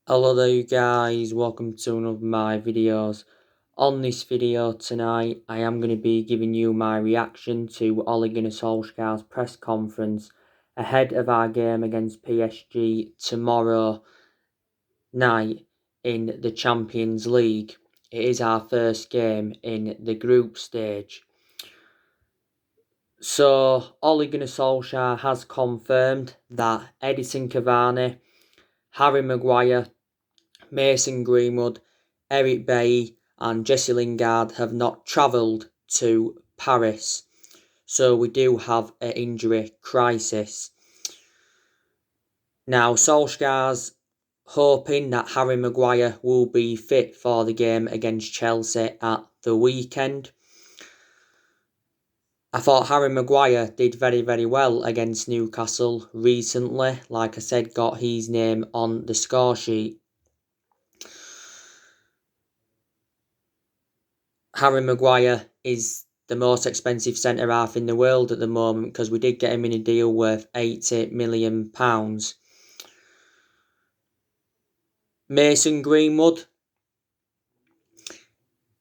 Hello there you guys, welcome to one of my videos. On this video tonight, I am going to be giving you my reaction to Ole Gunnar Solskjaer's press conference ahead of our game against PSG tomorrow night in the Champions League. It is our first game in the group stage. So, Ole Gunnar Solskjaer has confirmed that Edison Cavani, Harry Maguire, Mason Greenwood, Eric Bailly and Jesse Lingard have not travelled to Paris. So we do have an injury crisis. Now Solskjaer's hoping that Harry Maguire will be fit for the game against Chelsea at the weekend. I thought Harry Maguire did very, very well against Newcastle recently. Like I said, got his name on the score sheet. Harry Maguire is the most expensive centre-half in the world at the moment because we did get him in a deal worth £80 million. Mason Greenwood,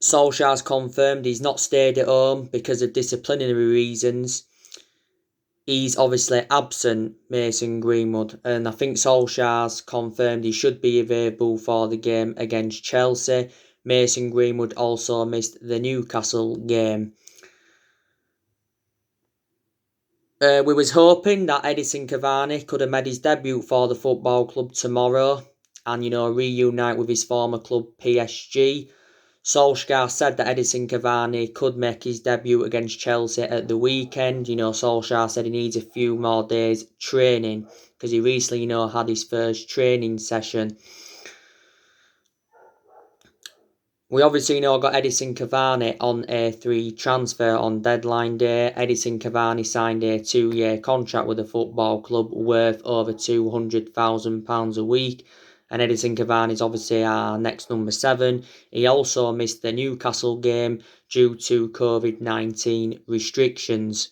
Solskjaer's confirmed he's not stayed at home because of disciplinary reasons. He's obviously absent, Mason Greenwood, and I think Solskjaer's confirmed he should be available for the game against Chelsea. Mason Greenwood also missed the Newcastle game. We was hoping that Edison Cavani could have made his debut for the football club tomorrow and, reunite with his former club PSG. Solskjaer said that Edison Cavani could make his debut against Chelsea at the weekend. Solskjaer said he needs a few more days training because he recently, had his first training session. We obviously got Edison Cavani on a free transfer on deadline day. Edison Cavani signed a 2-year contract with the football club worth over £200,000 a week. And Edison Cavani is obviously our next number 7. He also missed the Newcastle game due to COVID-19 restrictions.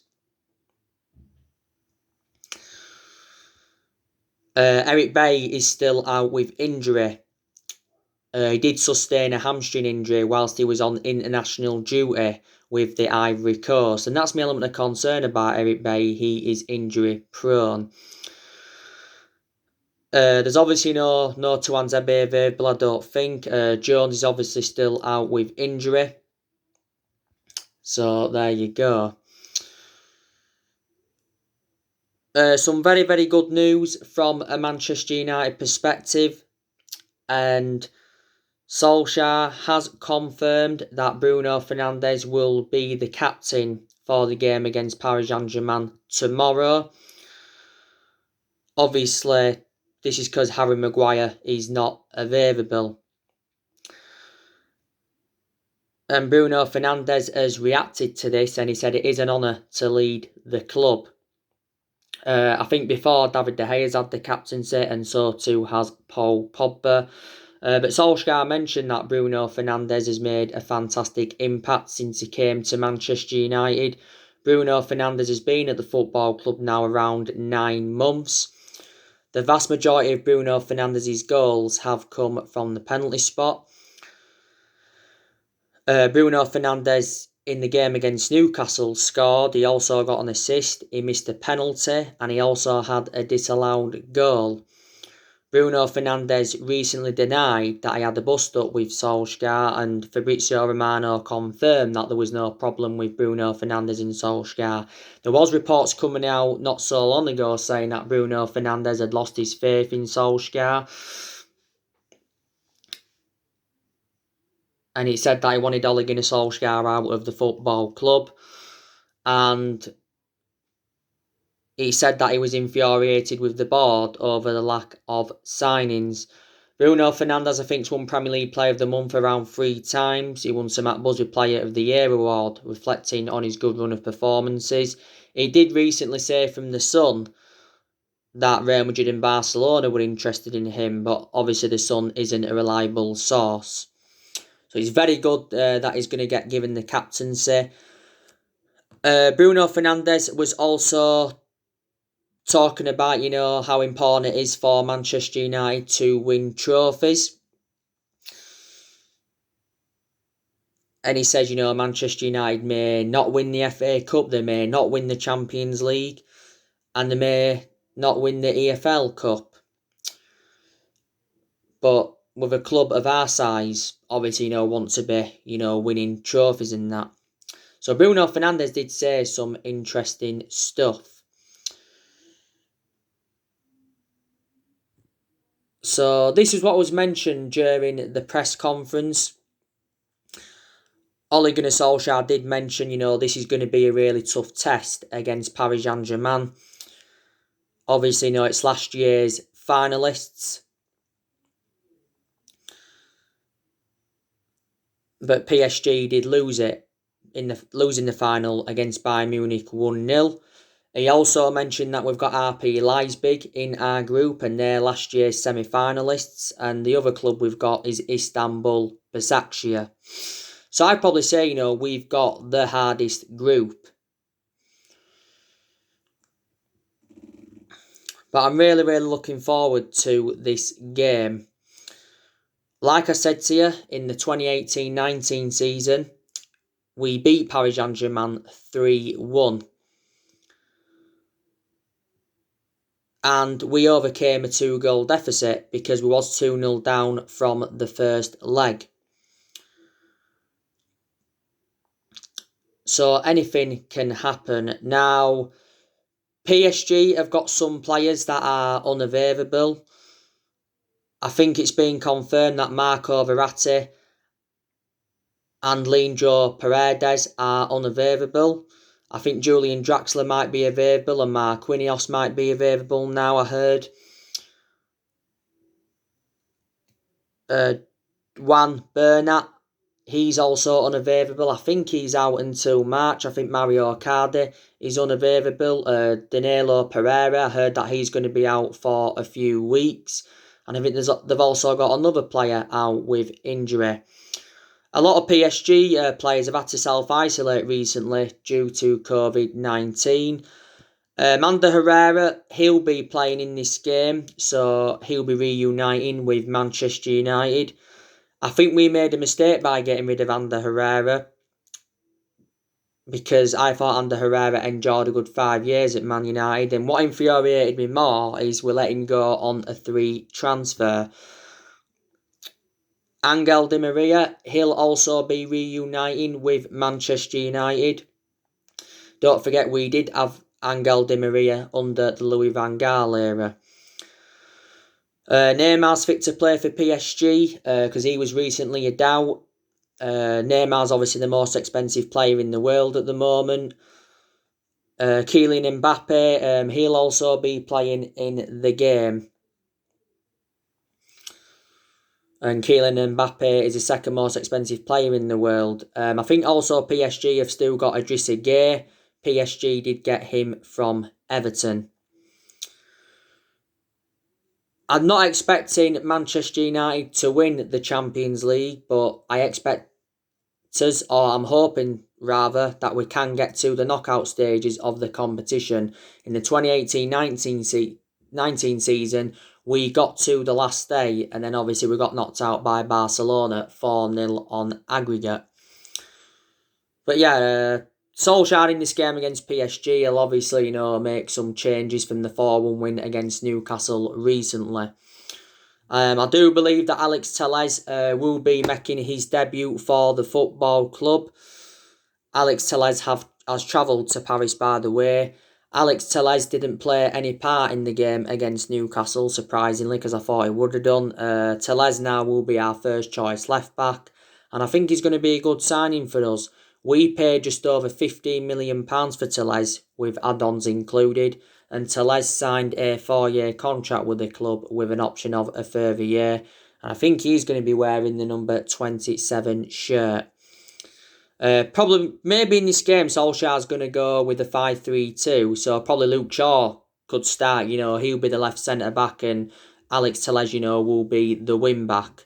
Eric Bailly is still out with injury. He did sustain a hamstring injury whilst he was on international duty with the Ivory Coast. And that's my element of concern about Eric Bailly. He is injury prone. There's obviously no Tuanzebe available, I don't think. Jones is obviously still out with injury. So there you go. Some very, very good news from a Manchester United perspective. And Solskjaer has confirmed that Bruno Fernandes will be the captain for the game against Paris Saint-Germain tomorrow. Obviously, this is because Harry Maguire is not available. And Bruno Fernandes has reacted to this and he said it is an honour to lead the club. I think before David De Gea has had the captaincy and so too has Paul Pogba. But Solskjaer mentioned that Bruno Fernandes has made a fantastic impact since he came to Manchester United. Bruno Fernandes has been at the football club now around 9 months. The vast majority of Bruno Fernandes' goals have come from the penalty spot. Bruno Fernandes in the game against Newcastle scored. He also got an assist. He missed a penalty and he also had a disallowed goal. Bruno Fernandes recently denied that he had a bust-up with Solskjaer, and Fabrizio Romano confirmed that there was no problem with Bruno Fernandes and Solskjaer. There was reports coming out not so long ago saying that Bruno Fernandes had lost his faith in Solskjaer. And he said that he wanted Ole Gunnar Solskjaer out of the football club. And he said that he was infuriated with the board over the lack of signings. Bruno Fernandes, I think, won Premier League Player of the Month around 3 times. He won some Matt Buzzard Player of the Year award, reflecting on his good run of performances. He did recently say from The Sun that Real Madrid and Barcelona were interested in him, but obviously The Sun isn't a reliable source. So it's very good that he's going to get given the captaincy. Bruno Fernandes was also talking about, how important it is for Manchester United to win trophies. And he says, Manchester United may not win the FA Cup, they may not win the Champions League, and they may not win the EFL Cup. But with a club of our size, obviously, want to be, winning trophies and that. So Bruno Fernandes did say some interesting stuff. So this is what was mentioned during the press conference. Ole Gunnar Solskjaer did mention, this is going to be a really tough test against Paris Saint-Germain. Obviously, it's last year's finalists. But PSG did lose it, losing the final against Bayern Munich 1-0. He also mentioned that we've got RB Leipzig in our group and they're last year's semi-finalists. And the other club we've got is Istanbul Başakşehir. So I'd probably say, we've got the hardest group. But I'm really, really looking forward to this game. Like I said to you, in the 2018-19 season, we beat Paris Saint-Germain 3-1. And we overcame a 2-goal deficit because we was 2-0 down from the first leg. So anything can happen. Now, PSG have got some players that are unavailable. I think it's been confirmed that Marco Verratti and Leandro Paredes are unavailable. I think Julian Draxler might be available and Marquinhos might be available now, I heard. Juan Bernat, he's also unavailable. I think he's out until March. I think Mario Icardi is unavailable. Danilo Pereira, I heard that he's going to be out for a few weeks. And I think they've also got another player out with injury. A lot of PSG players have had to self-isolate recently due to COVID-19. Ander Herrera, he'll be playing in this game, so he'll be reuniting with Manchester United. I think we made a mistake by getting rid of Ander Herrera because I thought Ander Herrera enjoyed a good 5 years at Man United, and what infuriated me more is we're letting go on a 3 transfer. Angel Di Maria, he'll also be reuniting with Manchester United. Don't forget we did have Angel Di Maria under the Louis van Gaal era. Neymar's fit to play for PSG because he was recently a doubt. Neymar's obviously the most expensive player in the world at the moment. Kylian Mbappe, he'll also be playing in the game. And Kylian Mbappe is the second most expensive player in the world. I think also PSG have still got Idrissa Gueye. PSG did get him from Everton. I'm not expecting Manchester United to win the Champions League, but I expect us, or I'm hoping rather, that we can get to the knockout stages of the competition. In the 2018-19 season, we got to the last day, and then obviously we got knocked out by Barcelona 4-0 on aggregate. But yeah, Solskjaer in this game against PSG will obviously, make some changes from the 4-1 win against Newcastle recently. I do believe that Alex Telles will be making his debut for the football club. Alex Telles has travelled to Paris, by the way. Alex Telles didn't play any part in the game against Newcastle, surprisingly, because I thought he would have done. Telles now will be our first choice left back, and I think he's going to be a good signing for us. We paid just over £15 million for Telles, with add-ons included, and Telles signed a 4-year contract with the club with an option of a further year. And I think he's going to be wearing the number 27 shirt. Probably, maybe in this game, Solskjaer's going to go with a 5-3-2. So probably Luke Shaw could start. He'll be the left centre-back and Alex Telles, will be the wing-back.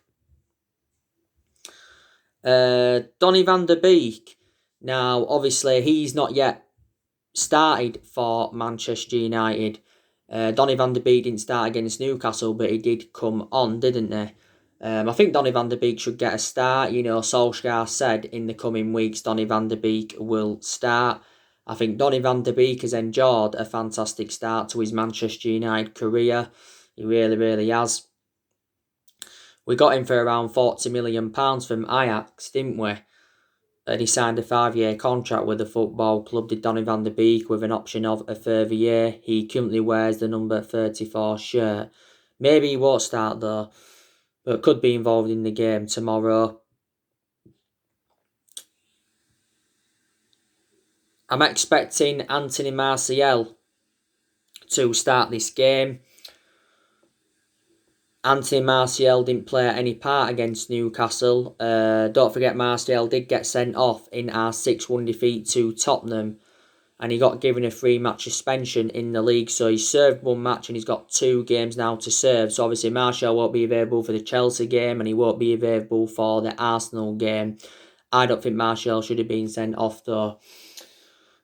Donny van der Beek. Now, obviously, he's not yet started for Manchester United. Donny van de Beek didn't start against Newcastle, but he did come on, didn't he? I think Donny van de Beek should get a start. Solskjaer said in the coming weeks Donny van de Beek will start. I think Donny van de Beek has enjoyed a fantastic start to his Manchester United career. He really, really has. We got him for around £40 million from Ajax, didn't we? And he signed a 5-year contract with the football club, did Donny van de Beek, with an option of a further year. He currently wears the number 34 shirt. Maybe he won't start though, but could be involved in the game tomorrow. I'm expecting Anthony Martial to start this game. Anthony Martial didn't play any part against Newcastle. Don't forget Martial did get sent off in our 6-1 defeat to Tottenham, and he got given a 3-match suspension in the league. So he's served 1 match and he's got 2 games now to serve. So obviously Martial won't be available for the Chelsea game and he won't be available for the Arsenal game. I don't think Martial should have been sent off though.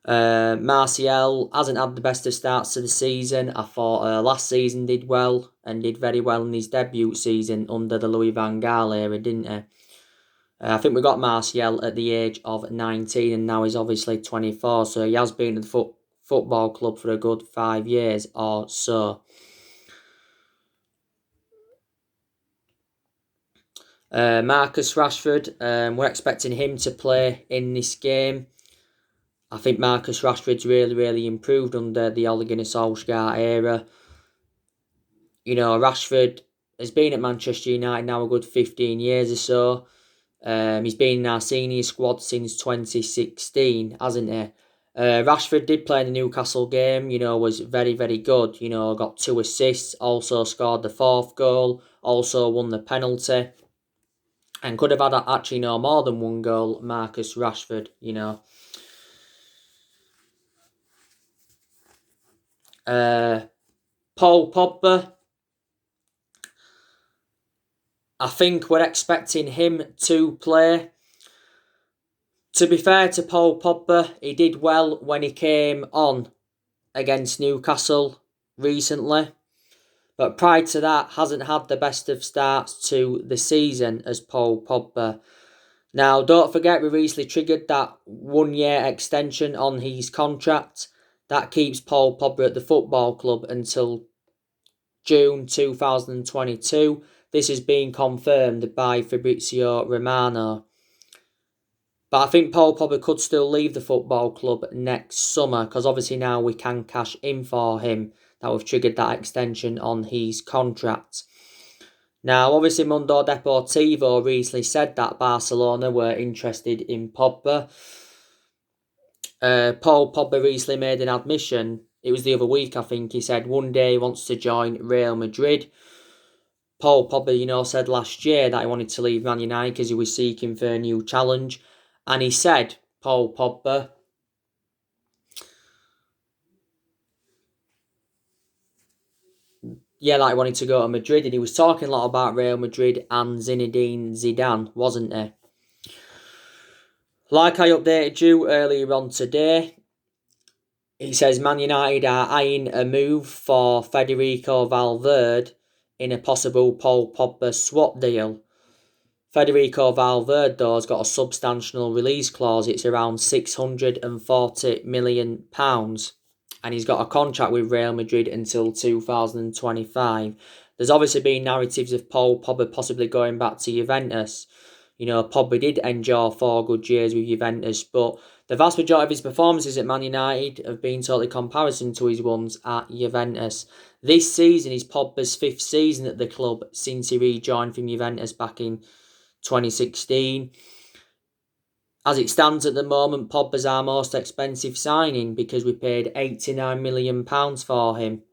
Martial hasn't had the best of starts to the season. I thought last season did well and did very well in his debut season under the Louis van Gaal era, didn't he? I think we got Martial at the age of 19 and now he's obviously 24, so he has been at the football club for a good 5 years or so. Marcus Rashford, we're expecting him to play in this game. I think Marcus Rashford's really, really improved under the Ole Gunnar Solskjaer era. Rashford has been at Manchester United now a good 15 years or so. He's been in our senior squad since 2016, hasn't he? Rashford did play in the Newcastle game, was very, very good. Got 2 assists, also scored the 4th goal, also won the penalty. And could have had actually no more than 1 goal, Marcus Rashford, Paul Pogba, I think we're expecting him to play. To be fair to Paul Pogba, he did well when he came on against Newcastle recently. But prior to that, hasn't had the best of starts to the season as Paul Pogba. Now, don't forget, we recently triggered that 1-year extension on his contract. That keeps Paul Pogba at the football club until June 2022. This has been confirmed by Fabrizio Romano. But I think Paul Pogba could still leave the football club next summer because obviously now we can cash in for him. That we've triggered that extension on his contract. Now, obviously, Mundo Deportivo recently said that Barcelona were interested in Pogba. Paul Pogba recently made an admission. It was the other week, I think. He said one day he wants to join Real Madrid. Paul Pogba, said last year that he wanted to leave Man United because he was seeking for a new challenge. And he said, Paul Pogba, that he wanted to go to Madrid. And he was talking a lot about Real Madrid and Zinedine Zidane, wasn't he? Like I updated you earlier on today, he says Man United are eyeing a move for Federico Valverde in a possible Paul Pogba swap deal. Federico Valverde, though, has got a substantial release clause. It's around £640 million. And he's got a contract with Real Madrid until 2025. There's obviously been narratives of Paul Pogba possibly going back to Juventus. Pogba did enjoy 4 good years with Juventus, but the vast majority of his performances at Man United have been totally comparison to his ones at Juventus. This season is Pogba's 5th season at the club since he rejoined from Juventus back in 2016. As it stands at the moment, Pogba's our most expensive signing because we paid £89 million for him.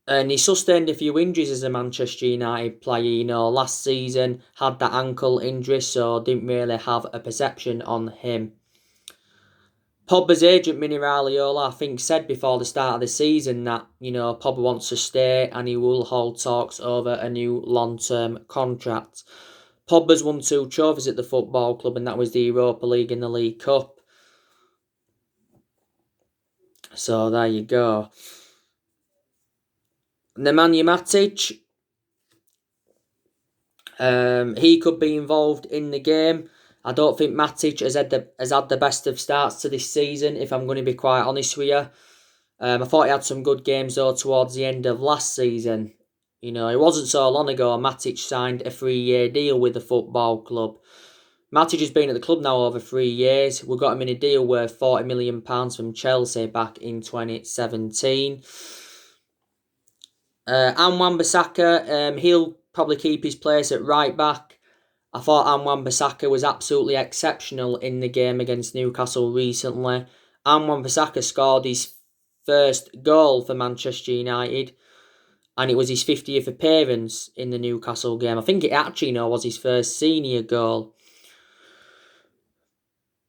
And he sustained a few injuries as a Manchester United player. Last season had that ankle injury, so didn't really have a perception on him. Pogba's agent, Mini Raiola, I think said before the start of the season that, Pogba wants to stay and he will hold talks over a new long-term contract. Pogba's won 2 trophies at the football club, and that was the Europa League and the League Cup. So there you go. Nemanja Matic, he could be involved in the game. I don't think Matic has had the best of starts to this season, if I'm going to be quite honest with you. I thought he had some good games though towards the end of last season. You know, it wasn't so long ago Matic signed a 3-year deal with the football club. Matic has been at the club now over 3 years. We got him in a deal worth £40 million from Chelsea back in 2017. And Wan-Bissaka, he'll probably keep his place at right back. I thought Wan-Bissaka was absolutely exceptional in the game against Newcastle recently. Wan-Bissaka scored his first goal for Manchester United, and it was his 50th appearance in the Newcastle game. I think it actually was his first senior goal.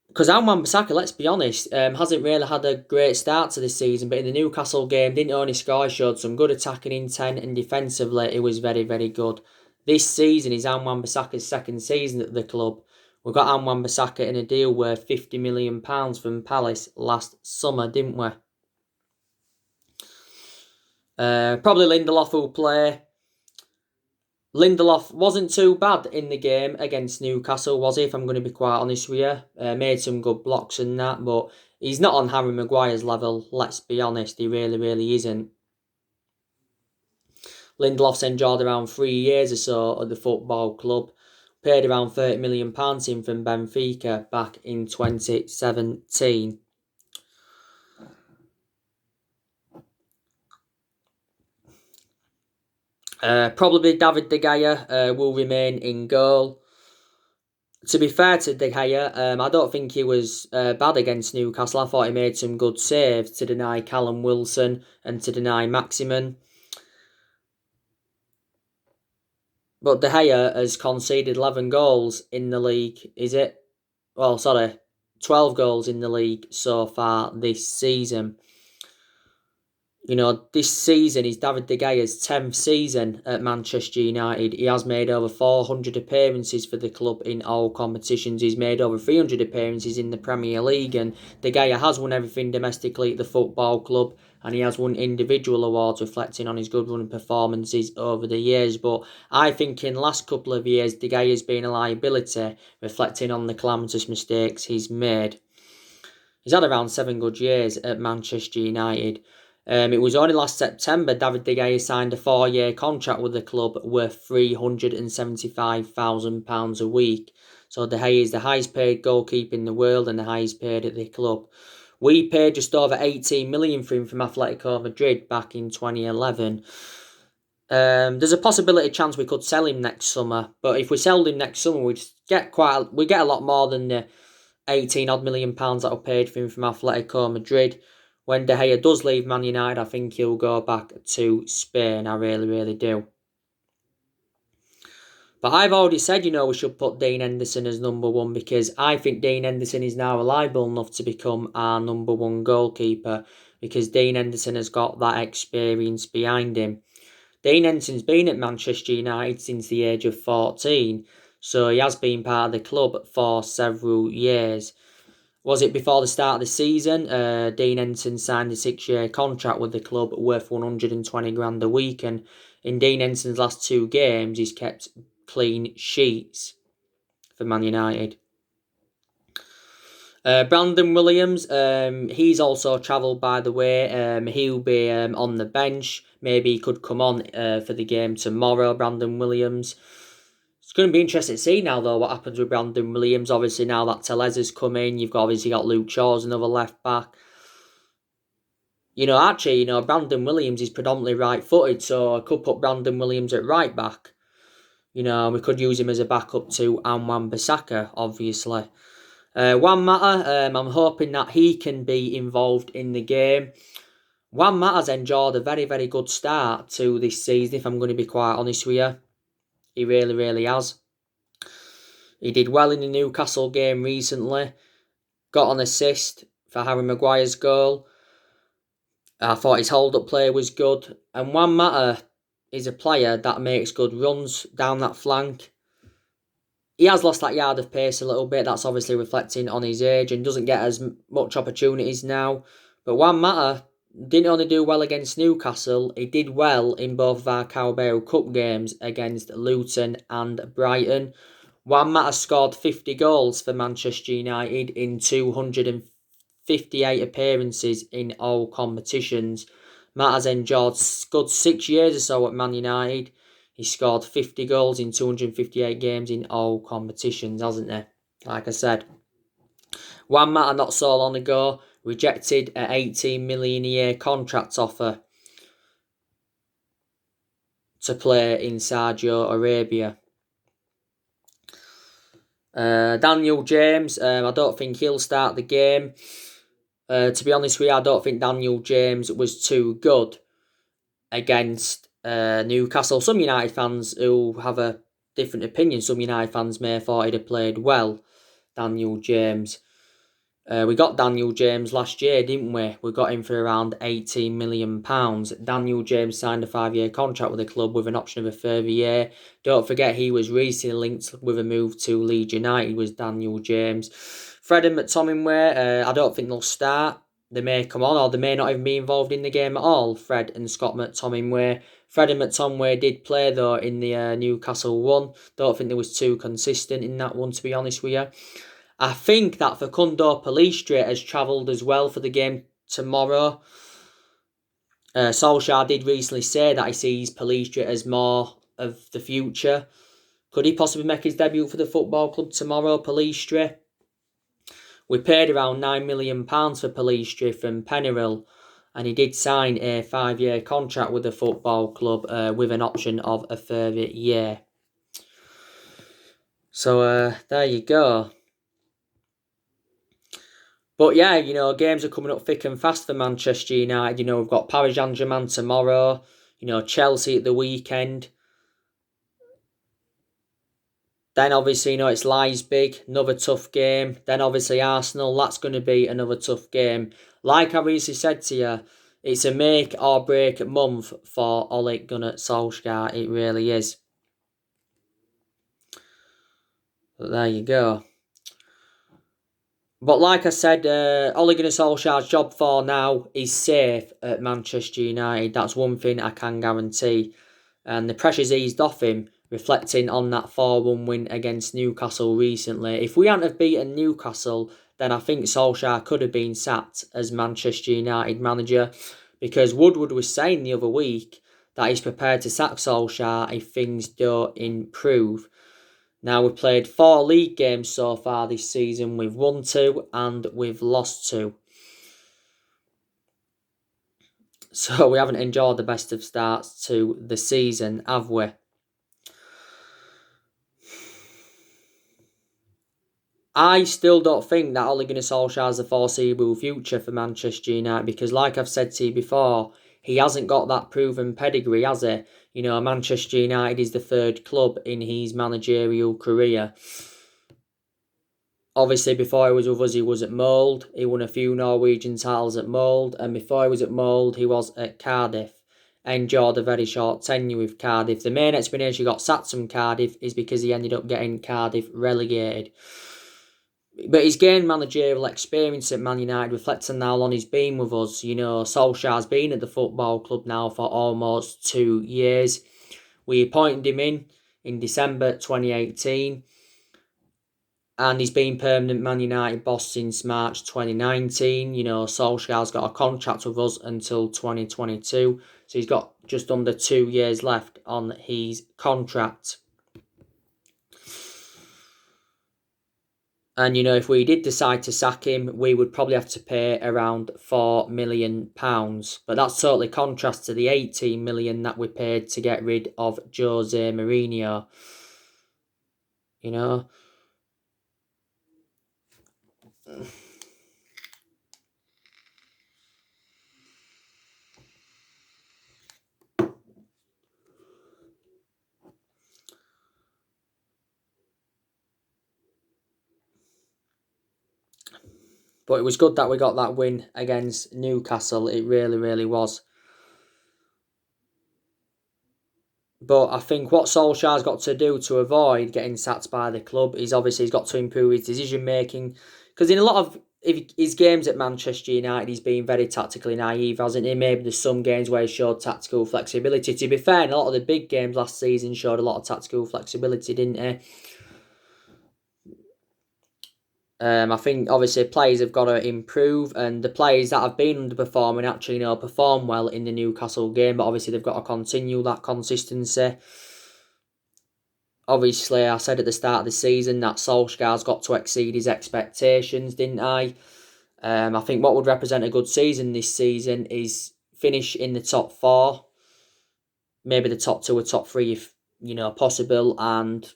Because Wan-Bissaka, let's be honest, hasn't really had a great start to this season, but in the Newcastle game, didn't only score, he showed some good attacking intent, and defensively, it was very, very good. This season is Wan-Bissaka's second season at the club. We got Wan-Bissaka in a deal worth £50 million from Palace last summer, didn't we? Probably Lindelof will play. Lindelof wasn't too bad in the game against Newcastle, was he, if I'm going to be quite honest with you? Made some good blocks and that, but he's not on Harry Maguire's level, let's be honest. He really, really isn't. Lindelof's enjoyed around 3 years or so at the football club. Paid around £30 million in from Benfica back in 2017. Probably David De Gea will remain in goal. To be fair to De Gea, I don't think he was bad against Newcastle. I thought he made some good saves to deny Callum Wilson and to deny Maximin. But De Gea has conceded 11 goals in the league, is it? Well, sorry, 12 goals in the league so far this season. You know, this season is David De Gea's 10th season at Manchester United. He has made over 400 appearances for the club in all competitions. He's made over 300 appearances in the Premier League, and De Gea has won everything domestically at the football club, and he has won individual awards reflecting on his good running performances over the years. But I think in the last couple of years, De Gea has been a liability, reflecting on the calamitous mistakes he's made. He's had around 7 good years at Manchester United. It was only last September David De Gea signed a 4-year contract with the club worth £375,000 a week. So De Gea is the highest paid goalkeeper in the world and the highest paid at the club. We paid just over £18 million for him from Atletico Madrid back in 2011. There's a possibility chance we could sell him next summer, but if we sold him next summer, we get a lot more than the £18 million that were paid for him from Atletico Madrid. When De Gea does leave Man United, I think he'll go back to Spain. I really, really do. But I've already said, we should put Dean Henderson as number one, because I think Dean Henderson is now reliable enough to become our number one goalkeeper, because Dean Henderson has got that experience behind him. Dean Henderson's been at Manchester United since the age of 14, so he has been part of the club for several years. Was it before the start of the season? Dean Henderson signed a 6-year contract with the club worth 120 grand a week, and in Dean Henderson's last 2 games, he's kept clean sheets for Man United. Brandon Williams, he's also travelled, by the way. He'll be on the bench. Maybe he could come on for the game tomorrow, Brandon Williams. It's going to be interesting to see now, though, what happens with Brandon Williams. Obviously, now that Tellez's come in, you've obviously got Luke Shaw as another left back. Brandon Williams is predominantly right-footed, so I could put Brandon Williams at right back. We could use him as a backup to Wan-Bissaka, obviously. Juan Mata, I'm hoping that he can be involved in the game. Juan Mata's enjoyed a very, very good start to this season, if I'm going to be quite honest with you. He really, really has. He did well in the Newcastle game recently. Got an assist for Harry Maguire's goal. I thought his hold-up play was good. And Juan Mata is a player that makes good runs down that flank. He has lost that yard of pace a little bit. That's obviously reflecting on his age and doesn't get as much opportunities now. But Juan Mata didn't only do well against Newcastle, he did well in both of our Carabao Cup games against Luton and Brighton. Juan Mata scored 50 goals for Manchester United in 258 appearances in all competitions. Mata's enjoyed good 6 years or so at Man United. He scored 50 goals in 258 games in all competitions, hasn't he? Like I said. Juan Mata not so long ago rejected an 18 million a year contract offer to play in Saudi Arabia. Daniel James, I don't think he'll start the game. To be honest with you, I don't think Daniel James was too good against Newcastle. Some United fans who have a different opinion, some United fans may have thought he'd have played well, Daniel James. We got Daniel James last year, didn't we? We got him for around £18 million. Daniel James signed a 5-year contract with the club with an option of a further year. Don't forget he was recently linked with a move to Leeds United, was Daniel James. Fred and McTominay, I don't think they'll start. They may come on or they may not even be involved in the game at all, Fred and Scott McTominay. Fred and McTominay did play though in the Newcastle one. Don't think they was too consistent in that one, to be honest with you. I think that Facundo Pellistri has travelled as well for the game tomorrow. Solskjaer did recently say that he sees Pellistri as more of the future. Could he possibly make his debut for the football club tomorrow, Pellistri? We paid around £9 million for Pellistri from Pennyrill, and he did sign a 5-year contract with the football club with an option of a further year. So there you go. But yeah, games are coming up thick and fast for Manchester United. We've got Paris Saint-Germain tomorrow. Chelsea at the weekend. Then obviously, it's Leipzig, another tough game. Then obviously Arsenal, that's going to be another tough game. Like I recently said to you, it's a make or break month for Ole Gunnar Solskjaer. It really is. But there you go. But like I said, Ole Gunnar Solskjaer's job for now is safe at Manchester United. That's one thing I can guarantee. And the pressure's eased off him, reflecting on that 4-1 win against Newcastle recently. If we hadn't have beaten Newcastle, then I think Solskjaer could have been sacked as Manchester United manager. Because Woodward was saying the other week that he's prepared to sack Solskjaer if things don't improve. Now, we've played 4 league games so far this season. We've won 2 and we've lost 2. So we haven't enjoyed the best of starts to the season, have we? I still don't think that Ole Gunnar Solskjaer has a foreseeable future for Manchester United because, like I've said to you before, he hasn't got that proven pedigree, has he? Manchester United is the 3rd club in his managerial career. Obviously, before he was with us, he was at Mould. He won a few Norwegian titles at Mould. And before he was at Mould, he was at Cardiff. Enjoyed a very short tenure with Cardiff. The main explanation he got sacked from Cardiff is because he ended up getting Cardiff relegated. But he's gained managerial experience at Man United, reflecting how long he's been with us. Solskjaer's been at the football club now for almost 2 years. We appointed him in December 2018. And he's been permanent Man United boss since March 2019. Solskjaer's got a contract with us until 2022. So he's got just under 2 years left on his contract. And, if we did decide to sack him, we would probably have to pay around £4 million. But that's totally contrast to the £18 million that we paid to get rid of Jose Mourinho. But it was good that we got that win against Newcastle. It really, really was. But I think what Solskjaer's got to do to avoid getting sacked by the club is obviously he's got to improve his decision making. Because in a lot of if his games at Manchester United, he's been very tactically naive, hasn't he? Maybe there's some games where he showed tactical flexibility. To be fair, in a lot of the big games last season showed a lot of tactical flexibility, didn't he? I think obviously players have got to improve, and the players that have been underperforming actually perform well in the Newcastle game. But obviously they've got to continue that consistency. Obviously, I said at the start of the season that Solskjaer's got to exceed his expectations, didn't I? I think what would represent a good season this season is finish in the top four, maybe the top two or top three if possible, and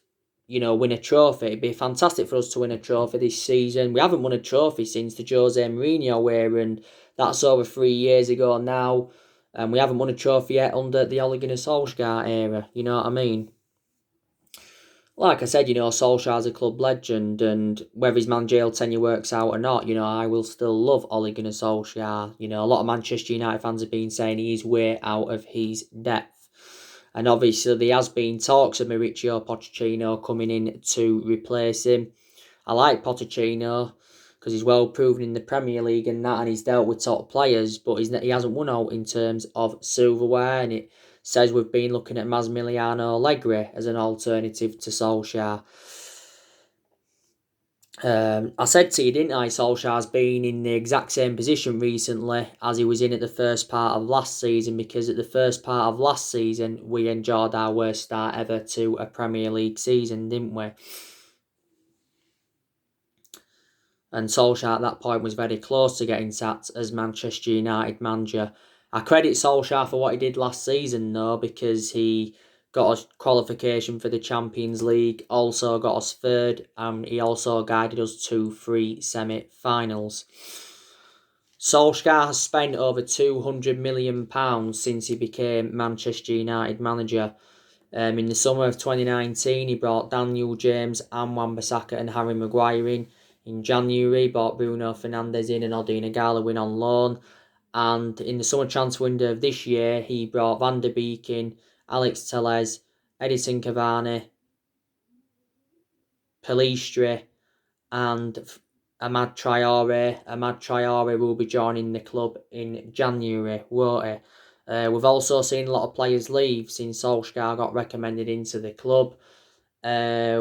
win a trophy. It'd be fantastic for us to win a trophy this season. We haven't won a trophy since the Jose Mourinho era, and that's over 3 years ago now. And we haven't won a trophy yet under the Ole Gunnar Solskjaer era. You know what I mean? Like I said, Solskjaer's a club legend, and whether his managerial tenure works out or not, I will still love Ole Gunnar Solskjaer. A lot of Manchester United fans have been saying he's way out of his depth. And obviously, there has been talks of Mauricio Pochettino coming in to replace him. I like Pochettino because he's well proven in the Premier League and that, and he's dealt with top players, but he hasn't won out in terms of silverware, and it says we've been looking at Massimiliano Allegri as an alternative to Solskjaer. I said to you, didn't I, Solskjaer's been in the exact same position recently as he was in at the first part of last season, because at the first part of last season, we enjoyed our worst start ever to a Premier League season, didn't we? And Solskjaer at that point was very close to getting sacked as Manchester United manager. I credit Solskjaer for what he did last season, though, because he got a qualification for the Champions League, also got us third, and he also guided us to 3 semi-finals. Solskjaer has spent over £200 million since he became Manchester United manager. In the summer of 2019, he brought Daniel James and Wan-Bissaka and Harry Maguire in. In January, he brought Bruno Fernandes in and Odin Igalo on loan. And in the summer transfer window of this year, he brought Van der Beek in, Alex Telles, Edison Cavani, Pelistri, and Ahmad Traore. Ahmad Traore will be joining the club in January, won't he? We've also seen a lot of players leave since Solskjaer got recommended into the club. I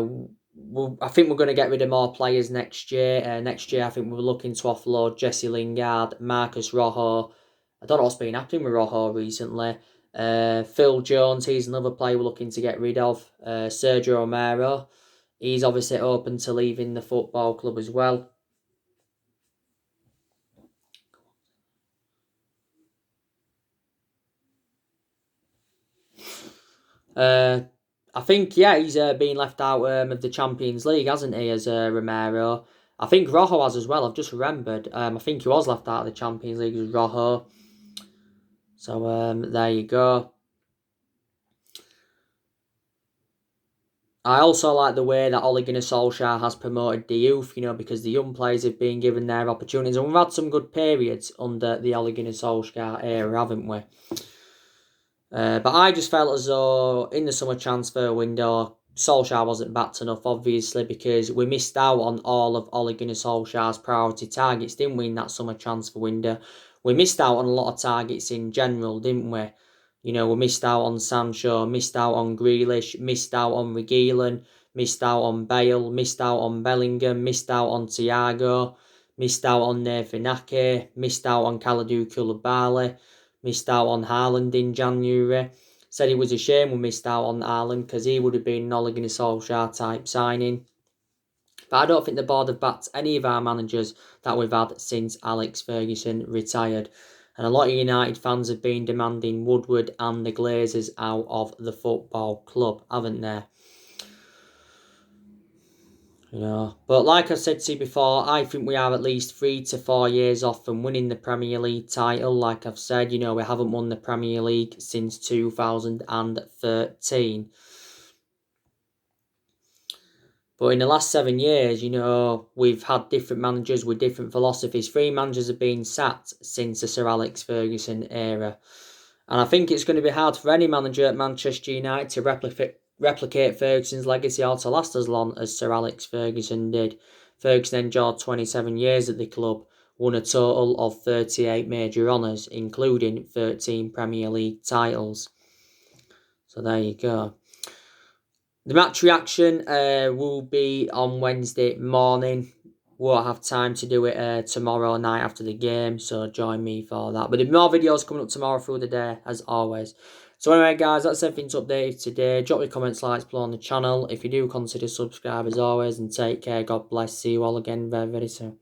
think we're going to get rid of more players next year. Next year, I think we're looking to offload Jesse Lingard, Marcus Rojo. I don't know what's been happening with Rojo recently. Phil Jones, he's another player we're looking to get rid of. Sergio Romero, he's obviously open to leaving the football club as well. I think, he's been left out of the Champions League, hasn't he, as Romero? I think Rojo has as well, I've just remembered. I think he was left out of the Champions League as Rojo. So, there you go. I also like the way that Ole Gunnar Solskjaer has promoted the youth, because the young players have been given their opportunities. And we've had some good periods under the Ole Gunnar Solskjaer era, haven't we? But I just felt as though in the summer transfer window, Solskjaer wasn't backed enough, obviously, because we missed out on all of Ole Gunnar Solskjaer's priority targets, didn't we, in that summer transfer window? We missed out on a lot of targets in general, didn't we? We missed out on Sancho, missed out on Grealish, missed out on Reguilon, missed out on Bale, missed out on Bellingham, missed out on Thiago, missed out on Nathan Ake, missed out on Kalidou Koulibaly, missed out on Haaland in January. Said it was a shame we missed out on Haaland because he would have been an Ole Gunnar Solskjaer type signing. But I don't think the board have backed any of our managers that we've had since Alex Ferguson retired. And a lot of United fans have been demanding Woodward and the Glazers out of the football club, haven't they? But like I said to you before, I think we are at least 3 to 4 years off from winning the Premier League title. Like I've said, we haven't won the Premier League since 2013. But in the last 7 years, we've had different managers with different philosophies. 3 managers have been sacked since the Sir Alex Ferguson era. And I think it's going to be hard for any manager at Manchester United to replicate Ferguson's legacy or to last as long as Sir Alex Ferguson did. Ferguson endured 27 years at the club, won a total of 38 major honours, including 13 Premier League titles. So there you go. The match reaction will be on Wednesday morning. Won't have time to do it tomorrow night after the game, so join me for that. But there'll be more videos coming up tomorrow through the day, as always. So anyway, guys, that's everything to update today. Drop your comments, likes below on the channel. If you do, consider subscribe as always, and take care. God bless. See you all again very, very soon.